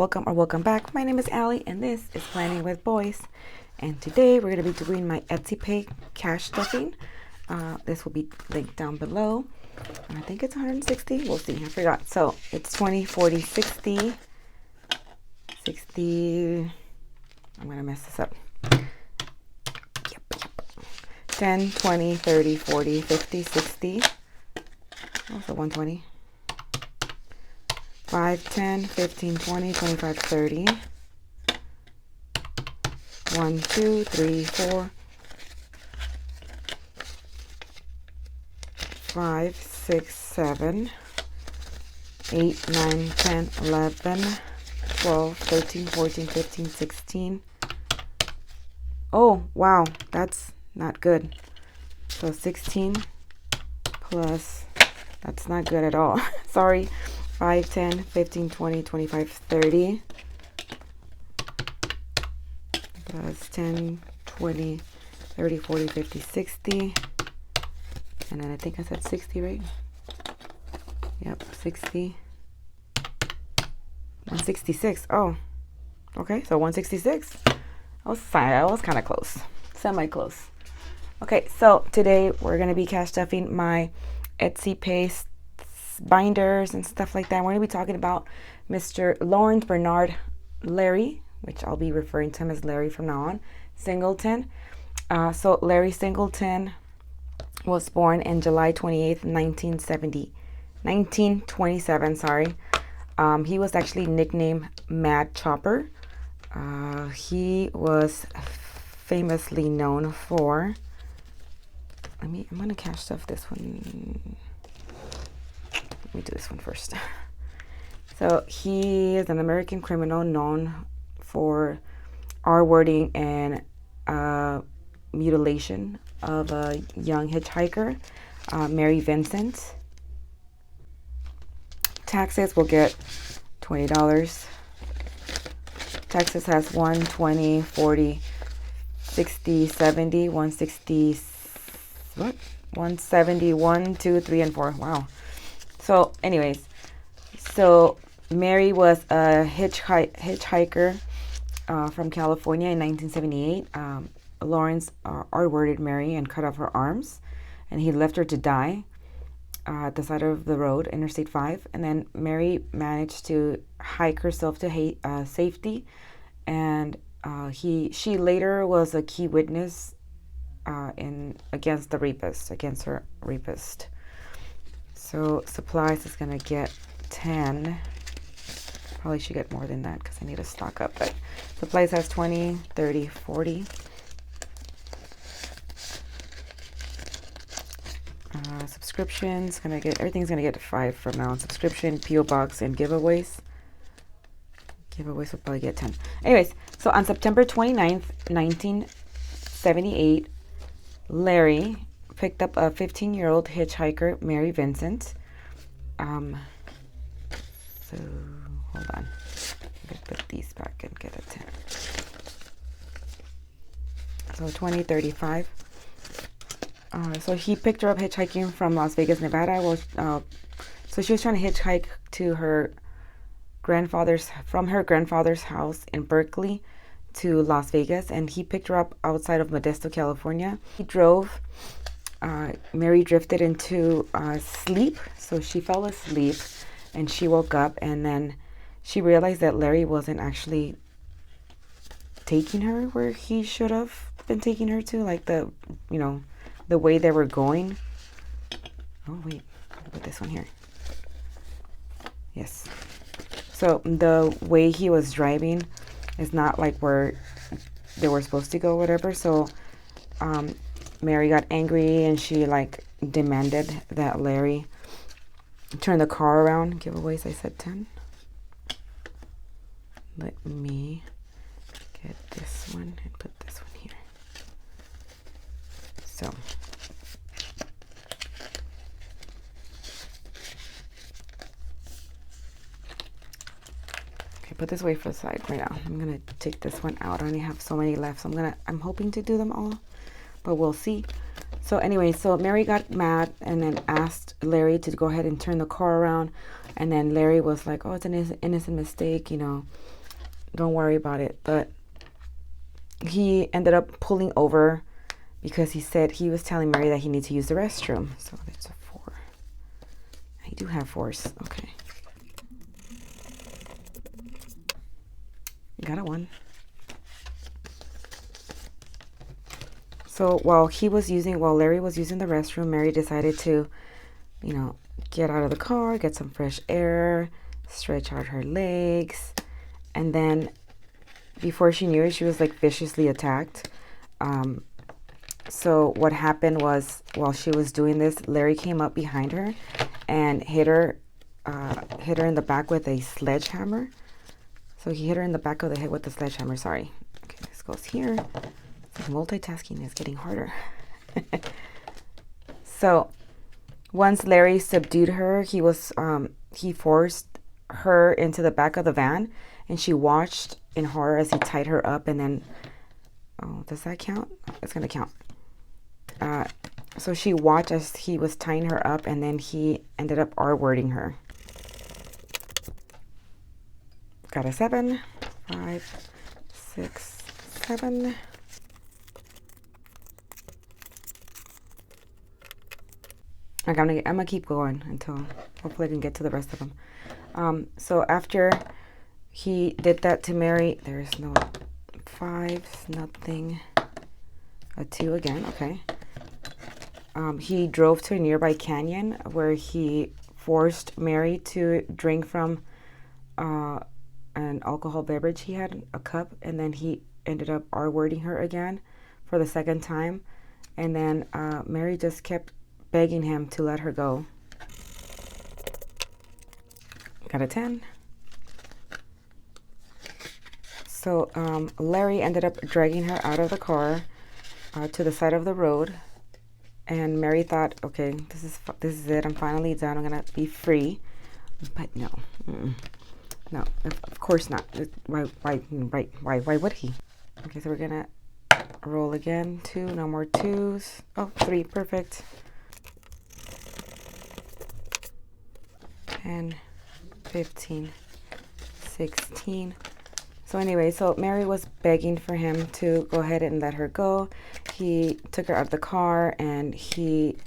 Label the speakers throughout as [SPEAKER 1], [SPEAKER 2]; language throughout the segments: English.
[SPEAKER 1] Welcome or welcome back. My name is Allie and this is Planning with Boys. And today we're going to be doing my Etsy Pay cash stuffing. This will be linked down below. And I think it's 160. We'll see. I forgot. So it's 20, 40, 60. 60. I'm going to mess this up. Yep. 10, 20, 30, 40, 50, 60. Also 120. 5, 10, 15, 20, 25, 30. 1, 2, 3, 4, 5, 6, 7, 8, 9, 10, 11, 12, 13, 14, 15, 16. Oh, wow, that's not good. So 16 plus, that's not good at all. Sorry. 5, 10, 15, 20, 25, 30. Plus 10, 20, 30, 40, 50, 60. And then I think I said 60, right? Yep, 60. 166. Oh, okay, so 166. I was kind of close. Semi-close. Okay, so today we're going to be cash stuffing my Etsy paste binders and stuff like that. We're going to be talking about Mr. Lawrence Bernard Larry, which I'll be referring to him as Larry from now on, Singleton. So Larry Singleton was born in July 28th, 1927, sorry. He was actually nicknamed Mad Chopper. He was famously known for, I'm going to cash stuff this one. Let me do this one first. So he is an American criminal known for R-wording and mutilation of a young hitchhiker, Mary Vincent. Taxes will get $20. Texas has 1, 20, 40, 60, 70, 160, what? 170, 1, 2, 3, and 4. Wow. So anyways, so Mary was a hitchhiker from California in 1978. Lawrence R-worded Mary and cut off her arms, and he left her to die at the side of the road, Interstate 5. And then Mary managed to hike herself to safety, and she later was a key witness against her rapist. So supplies is gonna get 10. Probably should get more than that because I need to stock up. But supplies has 20, 30, 40. Subscriptions everything's gonna get 5 from now on. Subscription, PO box, and giveaways. Giveaways will probably get 10. Anyways, so on September 29th, 1978, Larry picked up a 15-year-old hitchhiker, Mary Vincent. So hold on. I'm gonna put these back and get a 10. So 20, 35. So he picked her up hitchhiking from Las Vegas, Nevada. So she was trying to hitchhike to her grandfather's house in Berkeley to Las Vegas, and he picked her up outside of Modesto, California. He drove. Mary drifted into sleep, so she fell asleep, and she woke up, and then she realized that Larry wasn't actually taking her where he should have been taking her to, like the way they were going. Oh wait, I'll put this one here. Yes. So the way he was driving is not like where they were supposed to go, whatever. So Mary got angry and she demanded that Larry turn the car around. Giveaways, I said 10. Let me get this one and put this one here. So okay, put this away for the side right now. I'm gonna take this one out. I only have so many left, so I'm hoping to do them all, but we'll see. So anyway, so Mary got mad and then asked Larry to go ahead and turn the car around. And then Larry was like, oh, it's an innocent mistake, you know, don't worry about it. But he ended up pulling over because he said he was telling Mary that he needs to use the restroom. So that's a 4. I do have 4s. Okay. Got a 1. So while Larry was using the restroom, Mary decided to, you know, get out of the car, get some fresh air, stretch out her legs. And then before she knew it, she was like viciously attacked. So what happened was, while she was doing this, Larry came up behind her and hit her in the back with a sledgehammer. So he hit her in the back of the head with the sledgehammer. Sorry. Okay, this goes here. It's like multitasking is getting harder. So once Larry subdued her, he forced her into the back of the van, and she watched in horror as he tied her up. And then, oh, does that count? It's gonna count. So she watched as he was tying her up, and then he ended up R-wording her. Got a 7, 5, 6, 7. I'm gonna keep going until hopefully I can get to the rest of them. So after he did that to Mary, there's no 5s, nothing. A 2 again, okay. He drove to a nearby canyon where he forced Mary to drink from an alcohol beverage he had, a cup, and then he ended up R-wording her again for the second time. And then Mary just kept begging him to let her go. Got a 10. So Larry ended up dragging her out of the car to the side of the road, and Mary thought, okay, this is it. I'm finally done. I'm gonna be free. But no, no, of course not. Why would he? Okay, so we're gonna roll again. 2, no more 2s. Oh, 3, perfect. 10, 15, 16. So anyway, so Mary was begging for him to go ahead and let her go. He took her out of the car and he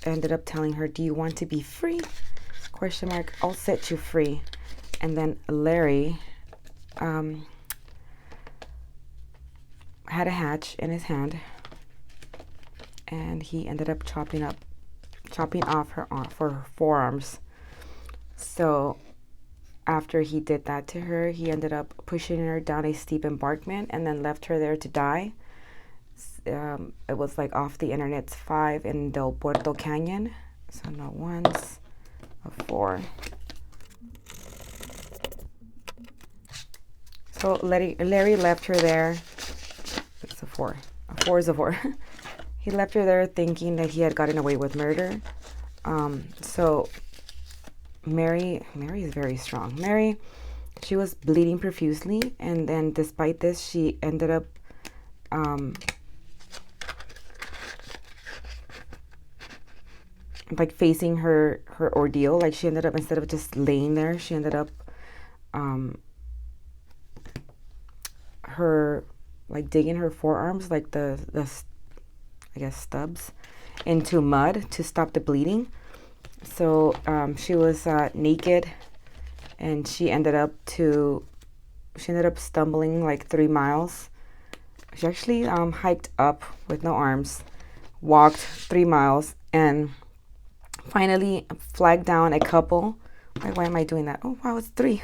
[SPEAKER 1] ended up telling her, do you want to be free? Question mark, I'll set you free. And then Larry had a hatch in his hand, and he ended up chopping off her forearms. So after he did that to her, he ended up pushing her down a steep embankment and then left her there to die. It was like off the internet's 5 in Del Puerto Canyon. So no 1s, a 4. So Larry left her there. It's a 4. A 4 is a 4. He left her there thinking that he had gotten away with murder. So Mary is very strong. Mary, she was bleeding profusely, and then despite this, she ended up like facing her ordeal. Like she ended up, instead of just laying there, she ended up her like digging her forearms, like the I guess stubs, into mud to stop the bleeding. So she was naked, and she ended up stumbling like 3 miles. She actually hiked up with no arms, walked 3 miles, and finally flagged down a couple. Why am I doing that? Oh wow, it's 3.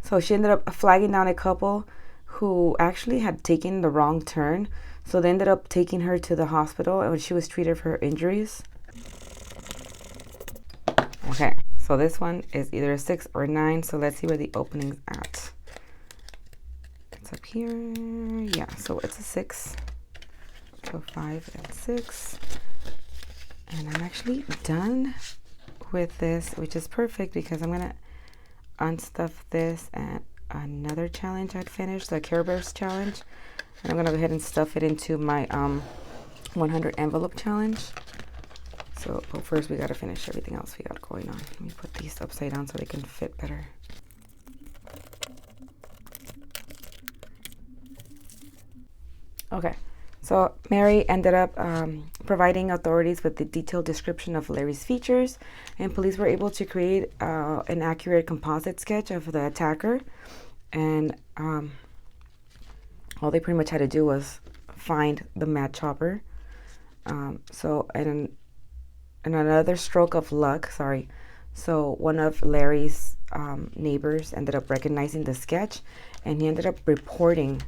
[SPEAKER 1] So she ended up flagging down a couple who actually had taken the wrong turn. So they ended up taking her to the hospital, and she was treated for her injuries. Okay, so this one is either a 6 or 9. So let's see where the opening's at. It's up here. Yeah, so it's a 6. So 5 and 6. And I'm actually done with this, which is perfect because I'm gonna unstuff this and another challenge I'd finished, the Care Bears challenge, and I'm gonna go ahead and stuff it into my 100 envelope challenge. So, but first we gotta finish everything else we got going on. Let me put these upside down so they can fit better. Okay, so Mary ended up providing authorities with the detailed description of Larry's features, and police were able to create an accurate composite sketch of the attacker. And all they pretty much had to do was find the mad chopper. So, and another stroke of luck, so one of Larry's neighbors ended up recognizing the sketch, and he ended up reporting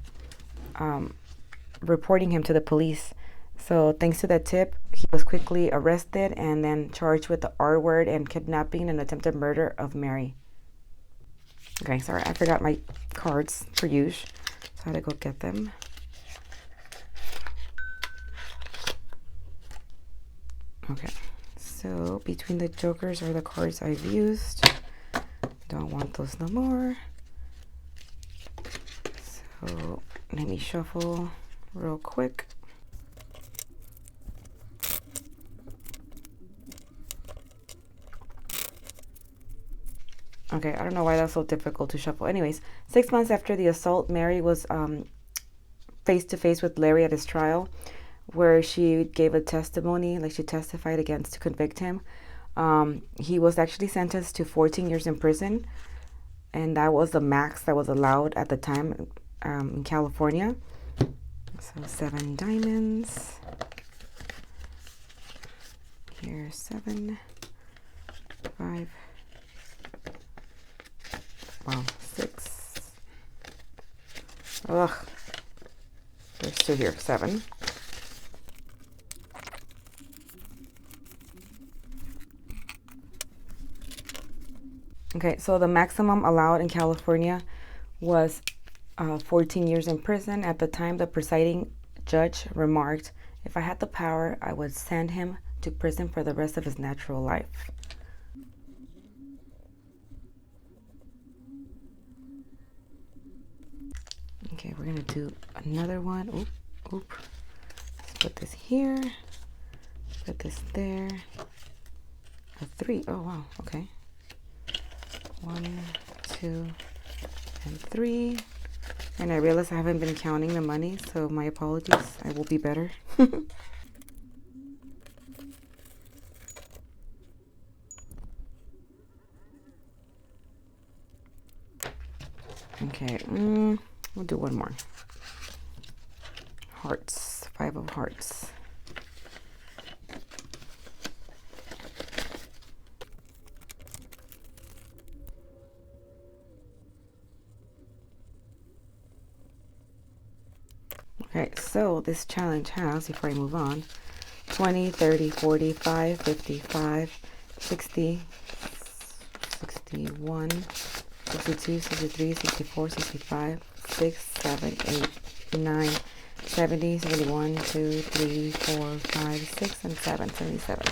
[SPEAKER 1] him to the police. So thanks to that tip, he was quickly arrested and then charged with the R word and kidnapping and attempted murder of Mary. Okay, sorry, I forgot my cards for use, so I had to go get them. Okay, so between the jokers are the cards I've used. Don't want those no more. So let me shuffle real quick. Okay, I don't know why that's so difficult to shuffle. Anyways, 6 months after the assault, Mary was face to face with Larry at his trial, where she gave a testimony, like she testified against to convict him. He was actually sentenced to 14 years in prison, and that was the max that was allowed at the time in California. So 7 diamonds. Here's 7, 5. Wow, 6. Ugh. There's 2 here. 7. Okay, so the maximum allowed in California was 14 years in prison. At the time, the presiding judge remarked, "If I had the power, I would send him to prison for the rest of his natural life." Okay, we're gonna do another one. Oop. Let's put this here. Put this there. A 3. Oh wow. Okay. 1, 2, and 3. And I realize I haven't been counting the money, so my apologies. I will be better. Okay, we'll do one more. Hearts, 5 of hearts. Okay, so this challenge has, before I move on, 20, 30, 45, 55, 60, 61, 62, 63, 64, 65, 6, 7, 8, 9, 70, 71, 2, 3, 4, 5, 6, and 7, 77.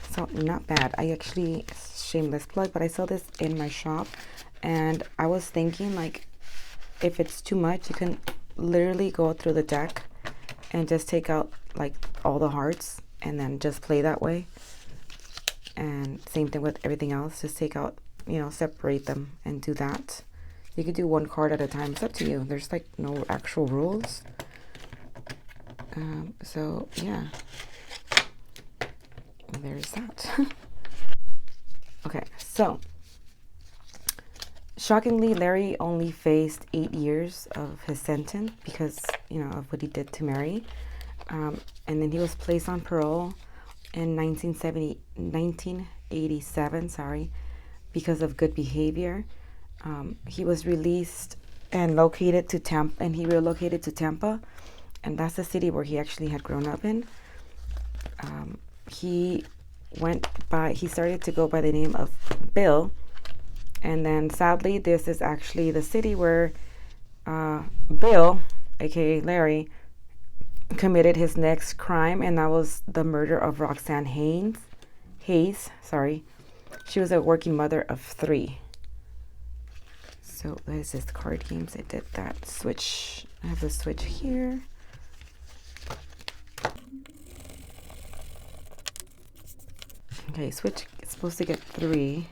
[SPEAKER 1] So not bad. I actually, shameless plug, but I saw this in my shop, and I was thinking, like, if it's too much, you can literally go through the deck and just take out like all the hearts and then just play that way. And same thing with everything else, just take out, separate them and do that. You could do 1 card at a time. It's up to you. There's like no actual rules. So yeah, there's that. Okay, so shockingly, Larry only faced 8 years of his sentence because, of what he did to Mary. And then he was placed on parole in 1987, because of good behavior. He was released and he relocated to Tampa, and that's the city where he actually had grown up in. He started to go by the name of Bill. And then sadly, this is actually the city where Bill, aka Larry, committed his next crime, and that was the murder of Roxanne Hayes. She was a working mother of 3. So this is card games. I did that switch. I have the switch here. Okay, switch. It's supposed to get 3.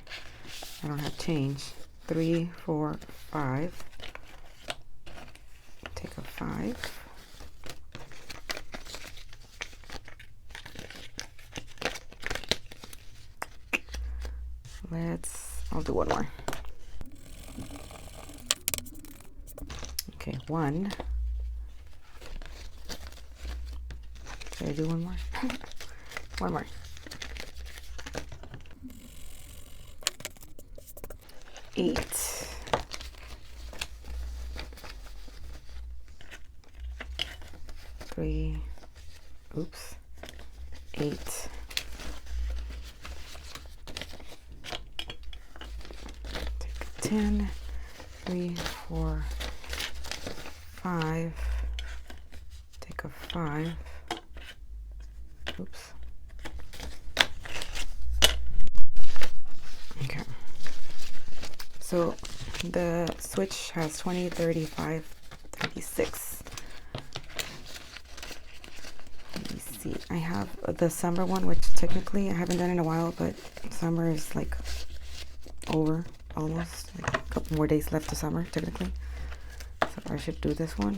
[SPEAKER 1] I don't have change. 3, 4, 5. Take a 5. I'll do one more. Okay, 1. Should I do one more? One more. 8. 3. Oops. 8. Take 10. 3, 4, 5. Take a 5. Oops. Okay. So the switch has 20, 35, 36. Let me see. I have the summer one, which technically I haven't done in a while, but summer is like over almost. Like a couple more days left to summer, technically. So I should do this one.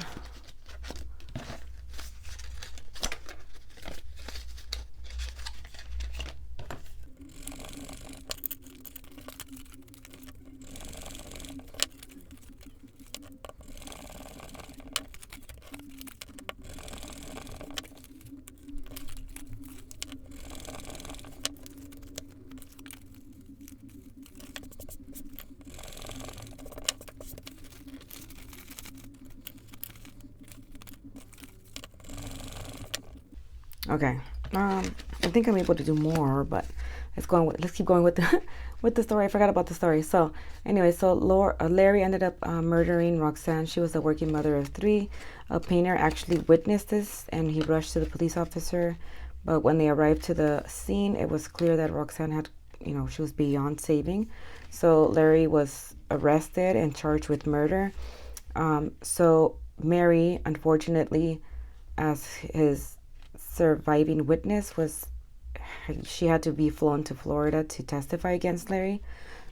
[SPEAKER 1] Okay. I think I'm able to do more, but let's keep going with the with the story. I forgot about the story. So anyway, so Larry ended up murdering Roxanne. She was a working mother of 3. A painter actually witnessed this, and he rushed to the police officer. But when they arrived to the scene, it was clear that Roxanne had, she was beyond saving. So Larry was arrested and charged with murder. So Mary, unfortunately, as his surviving witness, she had to be flown to Florida to testify against Larry.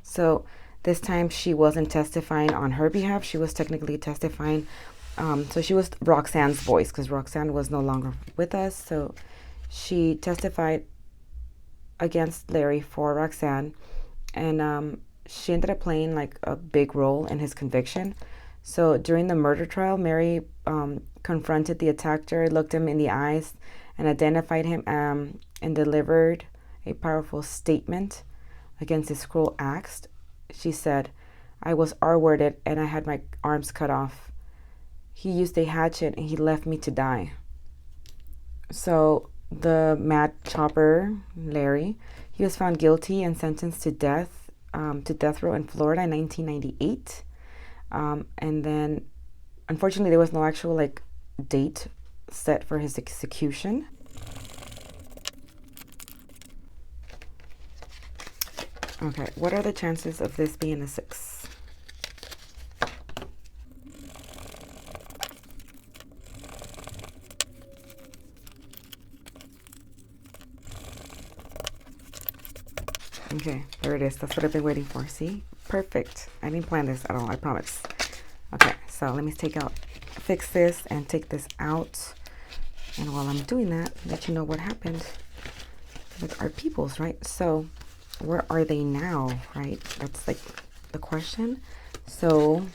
[SPEAKER 1] So this time she wasn't testifying on her behalf. She was technically testifying. So she was Roxanne's voice, because Roxanne was no longer with us. So she testified against Larry for Roxanne, and she ended up playing like a big role in his conviction. So during the murder trial, Mary confronted the attacker, looked him in the eyes, and identified him, and delivered a powerful statement against his cruel acts. She said, "I was R-worded and I had my arms cut off. He used a hatchet and he left me to die." So the mad chopper, Larry, he was found guilty and sentenced to death row in Florida in 1998. And then, unfortunately, there was no actual date set for his execution. Okay, what are the chances of this being a 6? Okay, there it is. That's what I've been waiting for. See? Perfect. I didn't plan this at all, I promise. Okay, so let me fix this and take this out. And while I'm doing that, let you know what happened with our peoples, right? So where are they now, right? That's like the question. So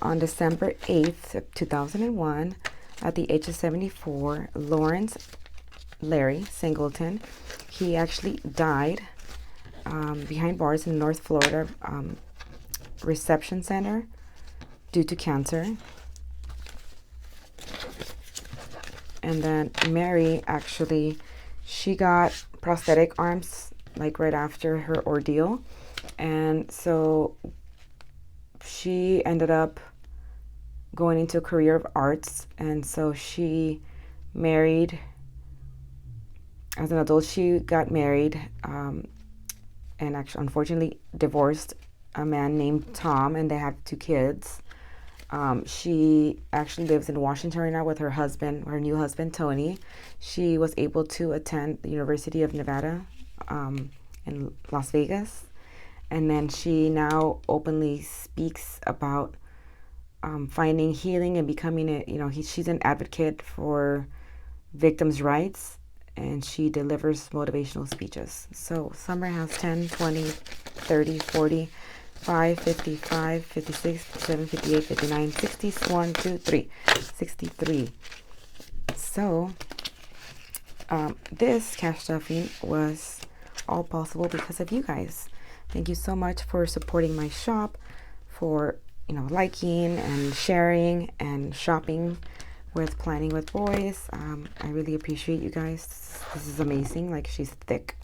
[SPEAKER 1] on December 8th of 2001, at the age of 74, Larry Singleton, he actually died behind bars in North Florida reception center due to cancer. And then Mary, actually, she got prosthetic arms right after her ordeal, and so she ended up going into a career of arts. And so she married, as an adult, she got married, and actually unfortunately divorced a man named Tom, and they have 2 kids. She actually lives in Washington right now with her new husband, Tony. She was able to attend the University of Nevada in Las Vegas. And then she now openly speaks about finding healing and becoming she's an advocate for victims' rights, and she delivers motivational speeches. So Summer has 10, 20, 30, 40, 5, 55, 56, 57, 58, 59, 60, 1, 2, 3, 63. So this cash stuffing was all possible because of you guys. Thank you so much for supporting my shop, for liking and sharing and shopping with Planning with Boys. I really appreciate you guys. This is amazing. Like, she's thick.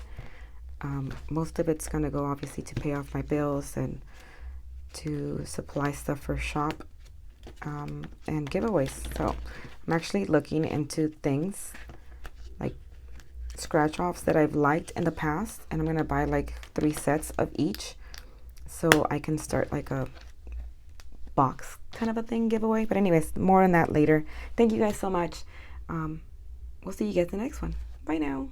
[SPEAKER 1] Most of it's gonna go obviously to pay off my bills and to supply stuff for shop and giveaways. So I'm actually looking into things like scratch offs that I've liked in the past, and I'm gonna buy like 3 sets of each so I can start like a box kind of a thing giveaway. But anyways, more on that later. Thank you guys so much. We'll see you guys in the next one. Bye now.